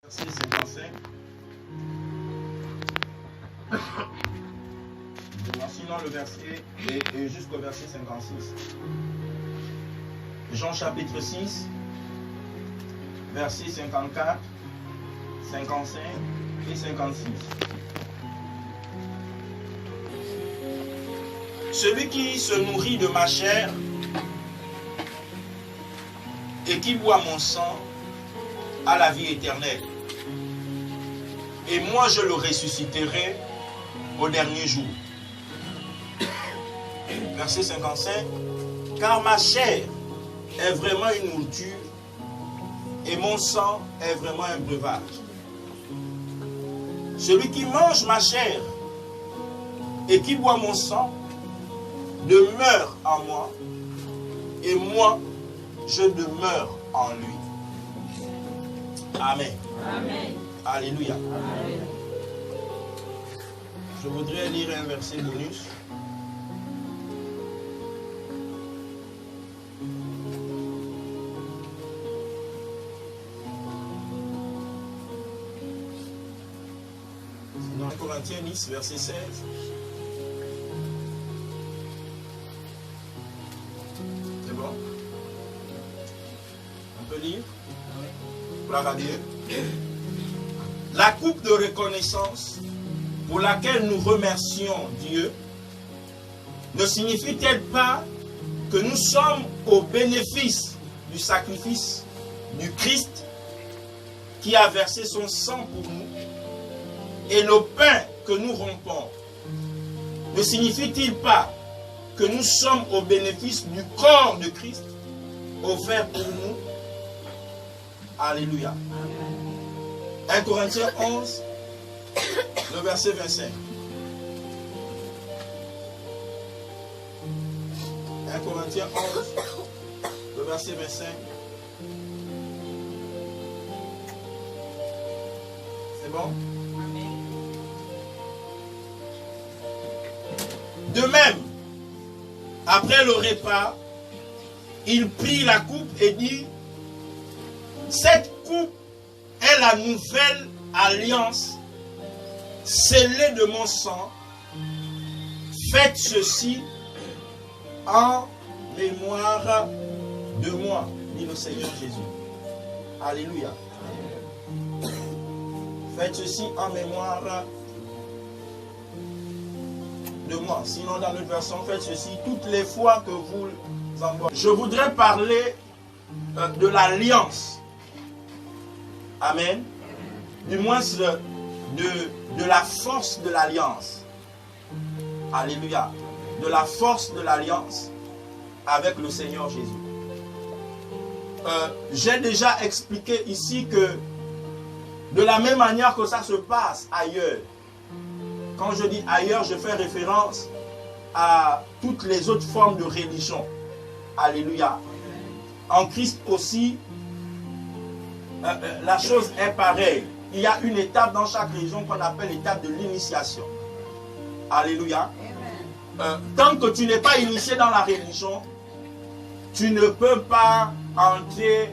Verset 55. Sinon le verset et jusqu'au verset 56. Jean chapitre 6, verset 54, 55 et 56. Celui qui se nourrit de ma chair et qui boit mon sang a la vie éternelle. Et moi je le ressusciterai au dernier jour. Verset 55. Car ma chair est vraiment une nourriture et mon sang est vraiment un breuvage. Celui qui mange ma chair et qui boit mon sang demeure en moi et moi je demeure en lui. Amen. Amen. Alléluia. Amen. Je voudrais lire un verset bonus. Dans Corinthiens 10, verset 16. C'est bon? On peut lire? Gloire à Dieu. La coupe de reconnaissance pour laquelle nous remercions Dieu ne signifie-t-elle pas que nous sommes au bénéfice du sacrifice du Christ qui a versé son sang pour nous et le pain que nous rompons? Ne signifie-t-il pas que nous sommes au bénéfice du corps de Christ offert pour nous? Alléluia. 1 Corinthiens 11, le verset 25. 1 Corinthiens 11, le verset 25. C'est bon? De même, après le repas, il prit la coupe et dit: cette coupe est la nouvelle alliance scellée de mon sang. Faites ceci en mémoire de moi, dit le Seigneur Jésus. Alléluia. Faites ceci en mémoire de moi. Sinon, dans notre version, faites ceci toutes les fois que vous envoyez. Je voudrais parler de l'alliance. Amen. Du moins de la force de l'alliance. Alléluia. De la force de l'alliance avec le Seigneur Jésus. J'ai déjà expliqué ici que de la même manière que ça se passe ailleurs. Quand je dis ailleurs, je fais référence à toutes les autres formes de religion. Alléluia. En Christ aussi, la chose est pareille. Il y a une étape dans chaque religion qu'on appelle l'étape de l'initiation. Alléluia. Tant que tu n'es pas initié dans la religion, tu ne peux pas entrer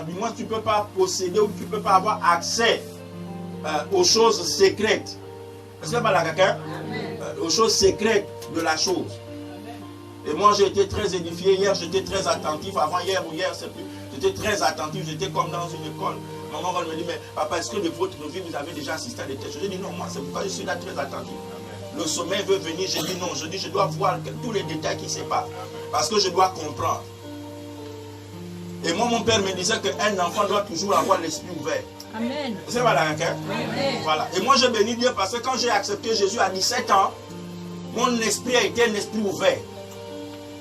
du moins tu ne peux pas posséder ou tu ne peux pas avoir accès aux choses secrètes. Est-ce que pas là quelqu'un? Aux choses secrètes de la chose. Et moi j'ai été très édifié. Hier j'étais très attentif. Avant hier ou hier, c'est plus. J'étais très attentif. J'étais comme dans une école. Maman me dit: mais papa, est-ce que de votre vie vous avez déjà assisté à des tests? J'ai dit non, moi c'est pourquoi je suis là très attentif. Le sommeil veut venir. J'ai dit non. Je dis je dois voir tous les détails qui se passent. Parce que je dois comprendre. Et moi mon père me disait qu'un enfant doit toujours avoir l'esprit ouvert. Amen. C'est pas la raquette. Voilà. Et moi je bénis Dieu parce que quand j'ai accepté Jésus à 17 ans, mon esprit a été un esprit ouvert.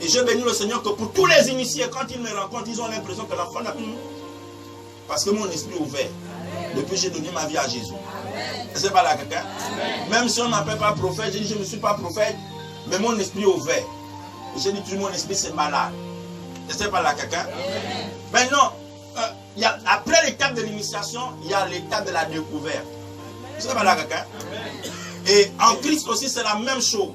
Et je bénis le Seigneur que pour tous les initiés, quand ils me rencontrent, ils ont l'impression que l'enfant n'a plus. Parce que mon esprit est ouvert. Depuis j'ai donné ma vie à Jésus. C'est pas la quelqu'un. Même si on m'appelle pas prophète, j'ai dit je ne suis pas prophète, mais mon esprit est ouvert. Et j'ai dit tout mon esprit c'est malade. C'est pas la quelqu'un. Maintenant, après l'étape de l'initiation, il y a l'étape de la découverte. C'est pas la quelqu'un. Et en Christ aussi c'est la même chose.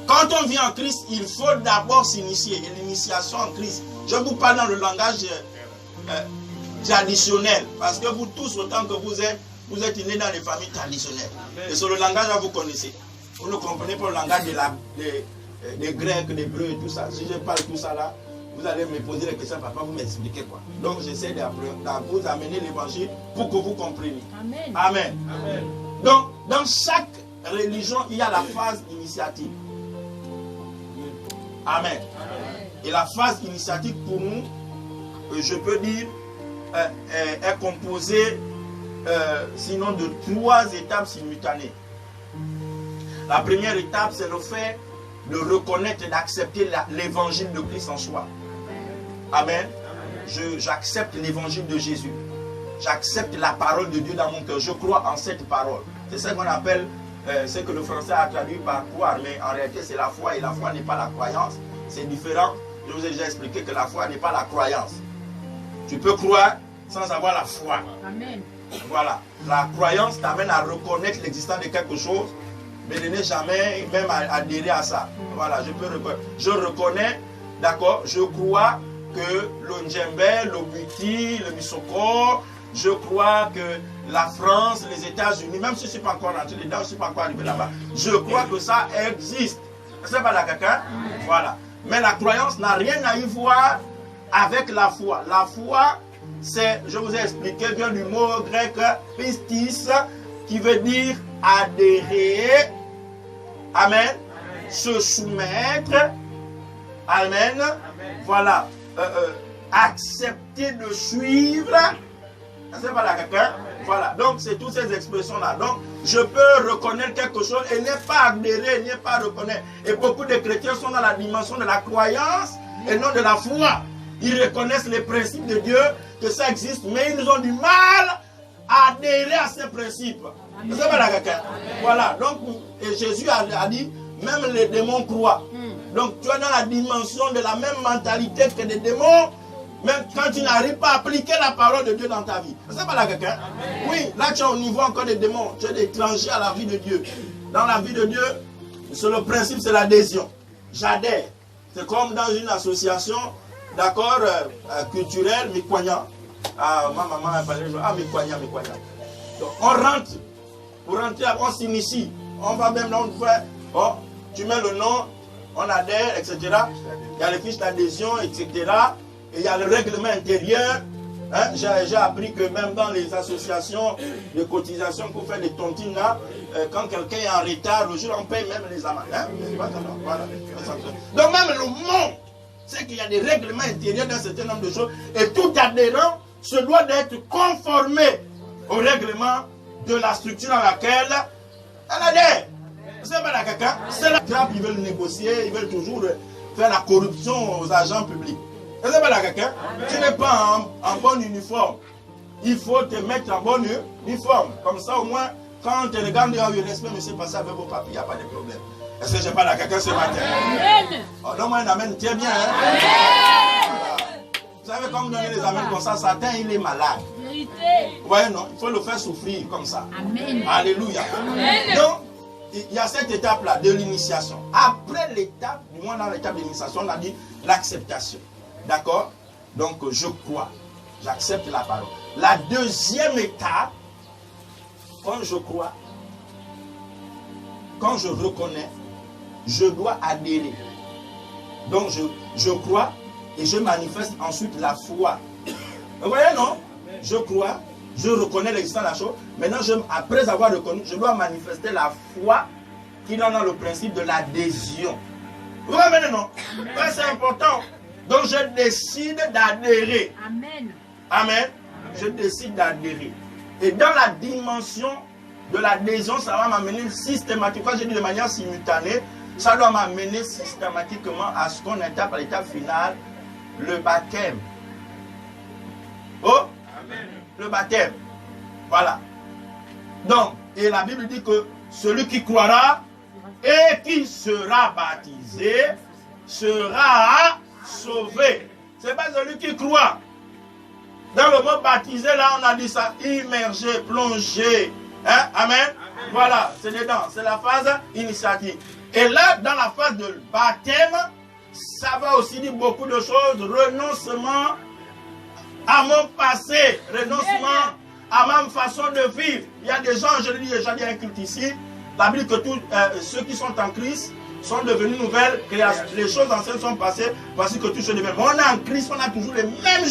Quand on vient en Christ, il faut d'abord s'initier. Et l'initiation en Christ, je vous parle dans le langage traditionnelle. Parce que vous tous, autant que vous êtes nés dans les familles traditionnelles. Et sur le langage, là, vous connaissez. Vous ne comprenez pas le langage des Grecs, des Hébreux et tout ça. Si je parle tout ça là, vous allez me poser les questions, papa, vous m'expliquez quoi. Donc j'essaie de vous amener l'évangile pour que vous compreniez. Amen. Amen. Amen. Donc, dans chaque religion, il y a la phase initiatique. Amen. Amen. Et la phase initiatique pour nous, je peux dire, est composée sinon de 3 étapes simultanées. La première étape, c'est le fait de reconnaître et d'accepter l'évangile de Christ en soi. Amen. J'accepte l'évangile de Jésus. J'accepte la parole de Dieu dans mon cœur. Je crois en cette parole. C'est ce qu'on appelle, ce que le français a traduit par croire, mais en réalité c'est la foi, et la foi n'est pas la croyance. C'est différent. Je vous ai déjà expliqué que la foi n'est pas la croyance. Tu peux croire sans avoir la foi. Amen. Voilà. La croyance t'amène à reconnaître l'existence de quelque chose, mais ne jamais même adhérer à ça. Voilà, je reconnais, d'accord, je crois que le Ndjembe, le Buti, le Misoko, je crois que la France, les États-Unis, même si je ne suis pas encore rentré dedans, je ne suis pas encore arrivé là-bas, je crois que ça existe. C'est pas la caca? Voilà. Mais la croyance n'a rien à y voir avec la foi. La foi, c'est, je vous ai expliqué, vient du mot grec pistis, qui veut dire adhérer. Amen. Se soumettre. Amen. Voilà. Accepter de suivre. C'est pas la caca. Voilà. Donc, c'est toutes ces expressions-là. Donc, je peux reconnaître quelque chose et ne pas adhérer, ne pas reconnaître. Et beaucoup de chrétiens sont dans la dimension de la croyance et non de la foi. Ils reconnaissent les principes de Dieu, que ça existe, mais ils ont du mal à adhérer à ces principes. C'est pas la caca. Voilà. Donc, et Jésus a dit, même les démons croient. Donc, tu es dans la dimension de la même mentalité que les démons, même quand tu n'arrives pas à appliquer la parole de Dieu dans ta vie. C'est pas la caca. Oui, là tu es au niveau encore des démons. Tu es étranger à la vie de Dieu. Dans la vie de Dieu, c'est le principe, c'est l'adhésion. J'adhère. C'est comme dans une association, d'accord, culturelle, Mikwanya. Ah, ma maman a parlé, Mikwanya. Donc, on rentre. Pour rentrer, on s'initie. On va même là, on fait, oh, tu mets le nom, on adhère, etc. Il y a les fiches d'adhésion, etc. Et il y a le règlement intérieur. Hein? J'ai appris que même dans les associations de cotisation qu'on fait des tontines là, quand quelqu'un est en retard, le jour on paye même les amendes. Hein? Voilà. Donc même le monde, c'est qu'il y a des règlements intérieurs d'un certain nombre de choses. Et tout adhérent se doit d'être conformé au règlement de la structure dans laquelle elle adhère. C'est pas la caca. C'est la trappe, ils veulent négocier, ils veulent toujours faire la corruption aux agents publics. C'est pas la caca. Tu n'es pas en bon uniforme. Il faut te mettre en bon uniforme. Comme ça, au moins, quand on te regarde, il y a eu respect, mais c'est passé avec vos papiers, il n'y a pas de problème. Est-ce que j'ai pas la caca ce matin? Amen. Oh, donne-moi un amen, tiens bien. Hein? Voilà. Vous savez, quand vous donnez les amens comme ça, Satan, il est malade. Vous voyez, non? Il faut le faire souffrir comme ça. Amen. Alléluia. Amen. Donc, il y a cette étape-là de l'initiation. Après l'étape, du moins dans l'étape de l'initiation, on a dit l'acceptation. D'accord? Donc, je crois. J'accepte la parole. La deuxième étape, quand je crois, quand je reconnais, je dois adhérer. Donc, je crois et je manifeste ensuite la foi. Vous voyez, non? Je crois, je reconnais l'existence de la chose. Maintenant, après avoir reconnu, je dois manifester la foi qui est dans le principe de l'adhésion. Vous voyez, non? Ouais, c'est important. Donc, je décide d'adhérer. Amen. Amen. Je décide d'adhérer. Et dans la dimension de l'adhésion, ça va m'amener systématiquement, j'ai dit de manière simultanée, ça doit m'amener systématiquement à ce qu'on appelle à l'étape finale, le baptême. Oh, amen. Le baptême. Voilà. Donc, et la Bible dit que celui qui croira et qui sera baptisé sera sauvé. Ce n'est pas celui qui croit. Dans le mot baptisé, là, on a dit ça, immergé, plongé. Hein? Amen. Amen. Voilà, c'est dedans. C'est la phase initiative. Et là, dans la phase de baptême, ça va aussi dire beaucoup de choses. Renoncement, à mon passé, renoncement à ma façon de vivre. Il y a des gens, je le dis déjà, il y a un culte ici. La Bible dit que tous ceux qui sont en Christ sont devenus nouvelles créations. Les choses anciennes sont passées, voici que tout se devient. Mais on est en Christ, on a toujours les mêmes